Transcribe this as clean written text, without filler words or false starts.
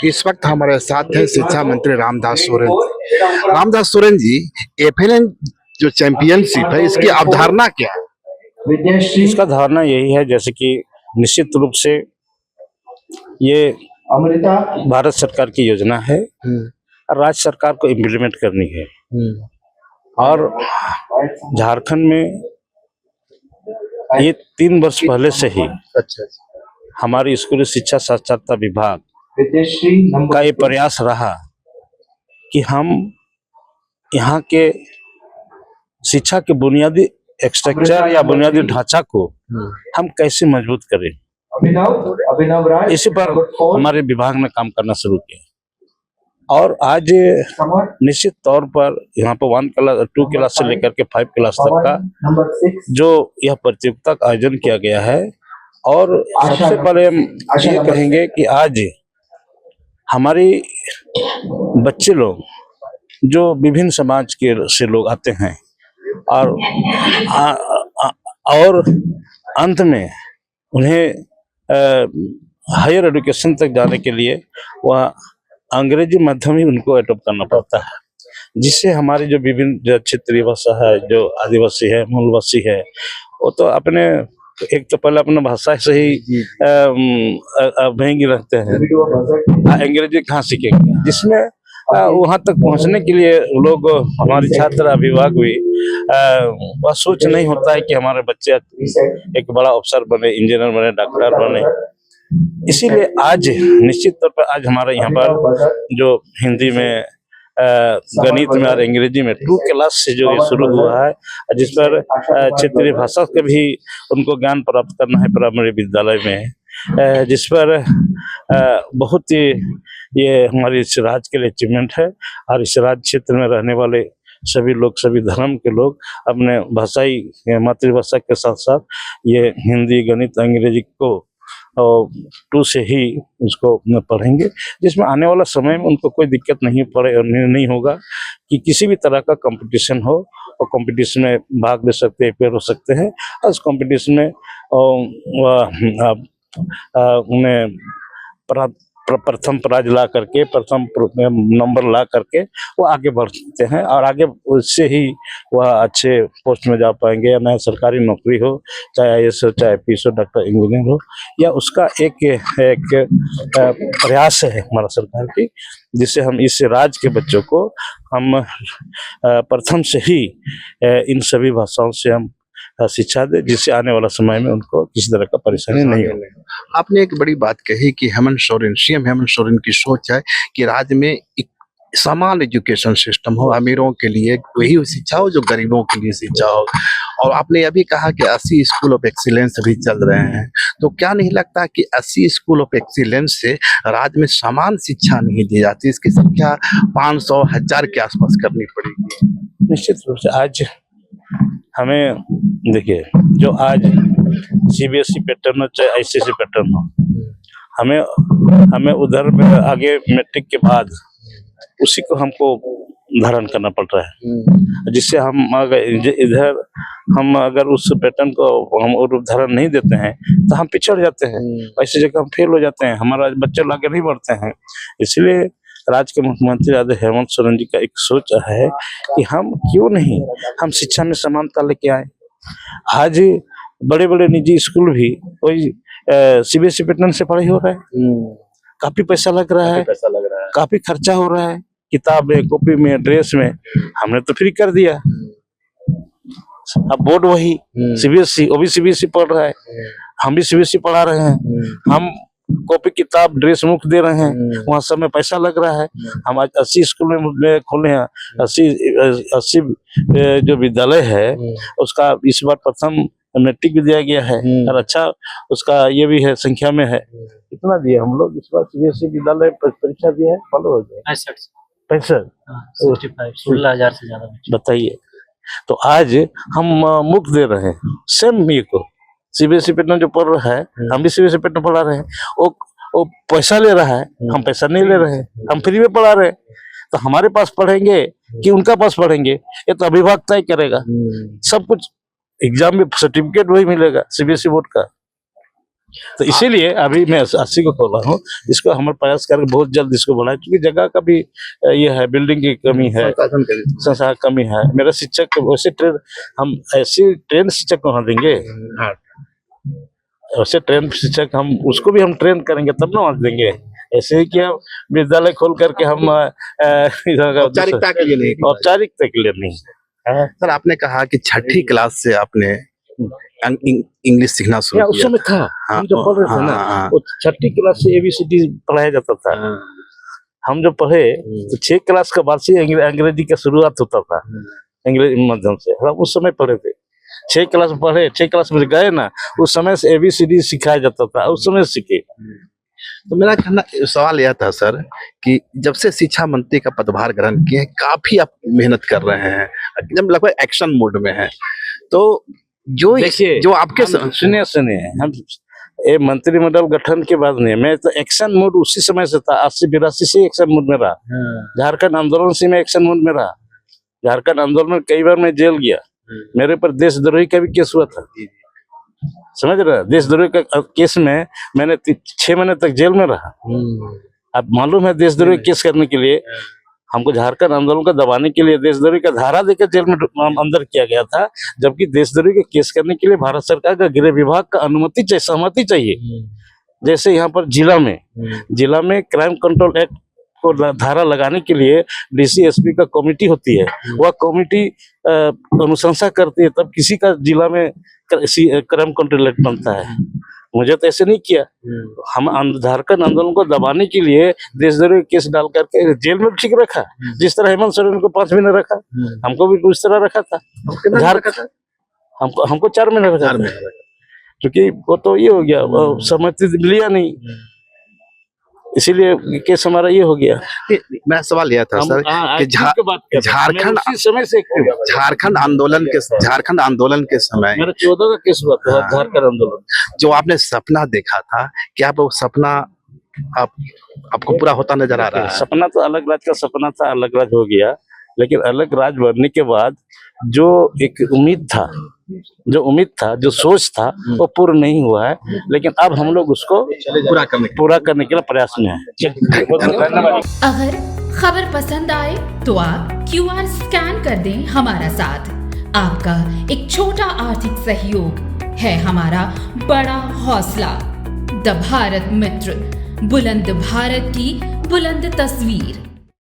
इस वक्त हमारे साथ हैं शिक्षा मंत्री रामदास सोरेन जी। रामदास सोरेन जी, एफएलएन जो चैंपियनशिप है इसकी अवधारणा क्या है? इसका धारणा यही है, जैसे कि निश्चित रूप से ये भारत सरकार की योजना है और राज्य सरकार को इम्प्लीमेंट करनी है। और झारखंड में ये 3 वर्ष पहले से ही हमारी स्कूली शिक्षा साक्षरता विभाग का ये प्रयास रहा कि हम यहाँ के शिक्षा के बुनियादी स्ट्रक्चर या बुनियादी ढांचा को हम कैसे मजबूत करें, इसी पर हमारे विभाग ने काम करना शुरू किया। और आज निश्चित तौर पर यहाँ पर 2 क्लास से लेकर के 5 क्लास तक का जो यह प्रतियोगिता का आयोजन किया गया है। और सबसे पहले हम ये कहेंगे कि आज हमारी बच्चे लोग जो विभिन्न समाज के से लोग आते हैं और अंत में उन्हें हायर एजुकेशन तक जाने के लिए वह अंग्रेजी माध्यम ही उनको अडॉप्ट करना पड़ता है, जिससे हमारी जो विभिन्न क्षेत्रीय भाषा है, जो आदिवासी है, मूलवासी है, वो तो अपने एक तो पहले अपना भाषा से ही अभेंगी रहते हैं, अंग्रेजी कहाँ सीखेंगे, जिसमें वहाँ तक पहुँचने के लिए लोग हमारे छात्र अभिभावक भी वह सोच नहीं होता है कि हमारे बच्चे एक बड़ा अफसर बने, इंजीनियर बने, डॉक्टर बने। इसीलिए आज निश्चित तौर पर आज हमारे यहाँ पर जो हिंदी में, गणित में और अंग्रेजी में 2 क्लास से जो ये शुरू हुआ है, जिस पर क्षेत्रीय भाषा का भी उनको ज्ञान प्राप्त करना है प्राइमरी विद्यालय में, जिस पर बहुत ही ये हमारे इस राज्य के लिए अचीवमेंट है। और इस राज्य क्षेत्र में रहने वाले सभी लोग, सभी धर्म के लोग अपने भाषाई मातृभाषा के साथ साथ ये हिंदी, गणित, अंग्रेजी को 2 से ही उसको पढ़ेंगे, जिसमें आने वाला समय में उनको कोई दिक्कत नहीं होगा कि किसी भी तरह का कंपटीशन हो, और कंपटीशन में भाग ले सकते हैं, अपेयर हो सकते हैं। और उस कंपटीशन में उन्हें प्रथम प्राइज ला करके, प्रथम नंबर ला करके वो आगे बढ़ सकते हैं, और आगे उससे ही वह अच्छे पोस्ट में जा पाएंगे, या नया सरकारी नौकरी हो, चाहे आईएएस हो, चाहे आईपीएस हो, डॉक्टर, इंजीनियर हो, या उसका एक प्रयास है हमारा सरकार की, जिससे हम इस राज्य के बच्चों को हम प्रथम से ही इन सभी भाषाओं से हम शिक्षा दे, जिससे आने वाला समय में उनको किसी तरह का परेशानी नहीं हो। आपने एक बड़ी बात कही कि हेमंत सोरेन, सीएम हेमंत सोरेन की सोच है कि राज्य में एक समान एजुकेशन सिस्टम हो, अमीरों के लिए वही शिक्षा हो जो गरीबों के लिए शिक्षा हो। और आपने अभी कहा कि 80 स्कूल ऑफ एक्सीलेंस अभी चल रहे हैं, तो क्या नहीं लगता कि 80 स्कूल ऑफ एक्सीलेंस से राज्य में समान शिक्षा नहीं दी जाती, इसकी संख्या 500, 1000 के आसपास करनी पड़ेगी? निश्चित रूप से आज हमें देखिए, जो आज सीबीएसई पैटर्न हो चाहे आईसीएसई पैटर्न हो, हमें उधर में आगे मैट्रिक के बाद उसी को हमको धारण करना पड़ रहा है, जिससे हम अगर उस पैटर्न को हम रूप धारण नहीं देते हैं तो हम पिछड़ जाते हैं, ऐसी जगह हम फेल हो जाते हैं, हमारा बच्चे आगे नहीं बढ़ते हैं। इसलिए राज्य के मुख्यमंत्री आदरणीय हेमंत सोरेन जी का एक सोच है कि हम क्यों नहीं हम शिक्षा में समानता लेके आए। आज बड़े बड़े निजी स्कूल भी वही सीबीएसई पैटर्न से पढ़ाई हो रहा है, काफी पैसा लग रहा है, काफी खर्चा हो रहा है, किताबें, कॉपी में, ड्रेस में, हमने तो फ्री कर दिया। अब बोर्ड वही सीबीएसई, वो भी सीबीएसई पढ़ रहा है, हम भी सीबीएसई पढ़ा रहे हैं, हम कॉपी, किताब, ड्रेस मुफ्त दे रहे हैं, वहाँ सब में पैसा लग रहा है। हम आज 80 स्कूल में खोले हैं, 80 जो विद्यालय है उसका इस बार प्रथम मैट्रिक भी दिया गया है, और अच्छा उसका ये भी है, संख्या में है। कितना दिया हम लोग इस बार सीबीएसई विद्यालय परीक्षा दिया है? फॉलो हो गया 65 16,000 से ज्यादा। बताइए, तो आज हम मुफ्त दे रहे हैं सेम ये को। सीबीएसई पैटर्न जो पढ़ रहा है, हम भी सीबीएसई पैटर्न पढ़ा रहे हैं, वो पैसा ले रहा है, हम पैसा नहीं ले रहे हैं, हम फ्री में पढ़ा रहे हैं। तो हमारे पास पढ़ेंगे कि उनका पास पढ़ेंगे, ये तो अभिभावक तय करेगा। सब कुछ एग्जाम में सर्टिफिकेट वही मिलेगा सीबीएसई बोर्ड का। तो इसीलिए अभी मैं 80 को खोला हूँ। इसको हमारे प्रयास करके बहुत जल्द इसको बढ़ाए, क्योंकि जगह का भी ये है, बिल्डिंग की कमी है, संसाधन कमी है। मेरा शिक्षक वैसे ट्रेन, हम ऐसे ट्रेन शिक्षक कहाँ देंगे, वैसे ट्रेन शिक्षक हम उसको भी हम ट्रेन करेंगे तब ना वहाँ देंगे। ऐसे ही कि हम विद्यालय खोल करके हम औपचारिकता के लिए नहीं। औपचारिकता के लिए नहीं। सर आपने कहा कि छठी क्लास से आपने इंग्लिश सीखना शुरू उस किया। समय था, हम जब पढ़ रहे थे ना, वो छठी क्लास से ABCD पढ़ाया जाता था। हम जब पढ़े तो 6 क्लास के बाद से अंग्रेजी का शुरुआत होता था, अंग्रेजी माध्यम से। हम उस समय पढ़े थे, 6 क्लास में पढ़े, 6 क्लास में गए ना, उस समय से ABCD सिखाया जाता था, उस समय सीखे। तो मेरा कहना सवाल यह था सर कि जब से शिक्षा मंत्री का पदभार ग्रहण किए हैं, काफी आप मेहनत कर रहे हैं, एकदम लगभग एक्शन मोड में है। तो जो आपके सुनिए, हम ये मंत्रिमंडल गठन के बाद नहीं, मैं तो एक्शन मोड उसी समय से था, 80-82 से एक्शन मोड में रहा। झारखंड आंदोलन से मैं एक्शन मोड में रहा। झारखंड आंदोलन में कई बार मैं जेल गया, मेरे पर देशद्रोही का भी केस हुआ था, समझ रहे। देशद्रोही का केस में मैंने 6 महीने तक जेल में रहा। अब मालूम है, देशद्रोही केस करने के लिए हमको झारखंड आंदोलन को दबाने के लिए देशद्रोही का धारा देकर जेल में अंदर किया गया था, जबकि देशद्रोही का केस करने के लिए भारत सरकार का गृह विभाग का अनुमति चाहिए, सहमति चाहिए। जैसे यहाँ पर जिला में क्राइम कंट्रोल एक्ट को धारा लगाने के लिए DC SP का कमेटी होती है, वह कमेटी अनुशंसा करती है, तब किसी का जिला में क्राइम कंट्रोल एक्ट बनता है। मुझे तो ऐसे नहीं किया। हम झारखंड आंदोलन को दबाने के लिए देशद्रोही केस डाल करके जेल में ठीक रखा, जिस तरह हेमंत सोरेन को 5 महीने रखा, हमको भी उस तरह रखा था। हमको 4 महीने रखा, क्योंकि वो तो ये हो गया, सहमति लिया नहीं, इसीलिए केस हमारा ये हो गया। मेरा सवाल यह था सर कि झारखंड आंदोलन के समय मेरा 14 का केस हुआ था, झारखंड आंदोलन। जो आपने सपना देखा था, क्या वो सपना आपको पूरा होता नजर आ रहा है? सपना तो अलग राज का सपना था, अलग राज हो गया, लेकिन अलग राज बनने के बाद जो एक उम्मीद था, जो सोच था, वो पूर्ण नहीं हुआ है, लेकिन अब हम लोग उसको पूरा करने के लिए प्रयास में हैं। अगर खबर पसंद आए तो आप QR स्कैन कर दें हमारा साथ। आपका एक छोटा आर्थिक सहयोग है हमारा बड़ा हौसला। द भारत मित्र, बुलंद भारत की बुलंद तस्वीर।